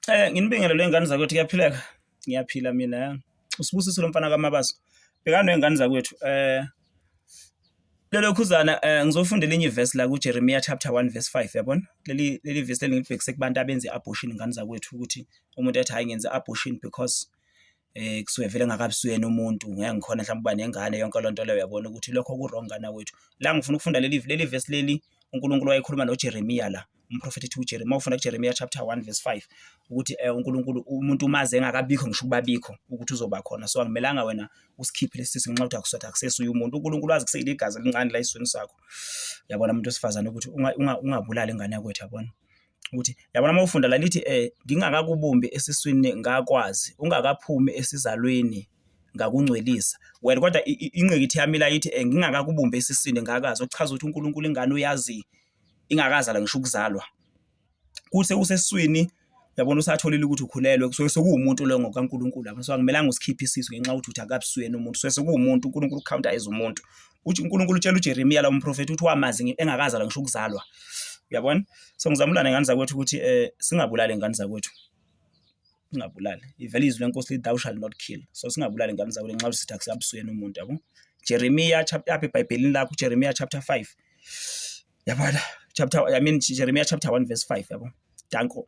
Nginibingelele ingane zakwethu, kuyaphileka? Ngiyaphila mina. Usibusiso lo mfana kaMabaso. Bekani nezingane zakwethu. Lelo khuzana ngizofunda elinye ivesi la kuJeremiah chapter 1 verse 5 yabona? Leli verse lengilibhekise kubantu abenze abortion ingane zakwethu ukuthi umuntu ethi hayi ngenze abortion because kusuke vele ngakabisuyena umuntu ngeke ngikhona mhlawumbe uba nengane yonke lonto leyo yabona ukuthi lokho ku-wrong ngana wethu. La ngifuna ukufunda leli verse leli uNkulunkulu wayekhuluma noJeremiah la. Umprofeti ethi uJeremiah ufunda kuJeremiah chapter 1 verse 5 ukuthi uNkulunkulu umuntu umaze engakabikho ngisho ukubabikho ukuthi uzoba khona, so akumelanga wena usikhiphe lesisi ngenxa ukuthi akusatha akusesuye umuntu. uNkulunkulu wazi kuseyile igazi elincane la esisweni sakho, yabona umuntu wesifazane, ukuthi ungabulali ingane yakwethu, yabona ukuthi yabona uma ufunda la lithi ngingakakubumbi esiswini ngakwazi, ungakaphumi esizalweni ngakungcwelisa wena. Kodwa ingqikithi yami la yithi ngingakakubumbi esiswini ngakazi, okuchaza ukuthi uNkulunkulu ingane uyazi ingakazala ngisho ukuzalwa, kuthi usesiswini yabona usatholile ukuthi ukhulelwe, kusuke sekuwumuntu lo ngokaNkulunkulu lapho. So akumelanga usikhiphe isisu ngenxa ukuthi akabisuyena umuntu, suke sekuwumuntu. uNkulunkulu counter as umuntu. Uthi uNkulunkulu utshela uJeremiah la umprofeti ukuthi wamazi engakazala ngisho ukuzalwa, uyabona? So ngizamulana ngane zakwethu ukuthi singabulali ingane zakwethu, singabulali. Ivele izwi lenkosi lithi thou shall not kill. So singabulali ingane zakwethu ngenxa ukuthi akusabusuyena umuntu, yabo? Jeremiah chapter apha eBhayibhelini lakho Jeremiah chapter 5, yabona? Jeremiah chapter 1 verse 5, yabo? Danko.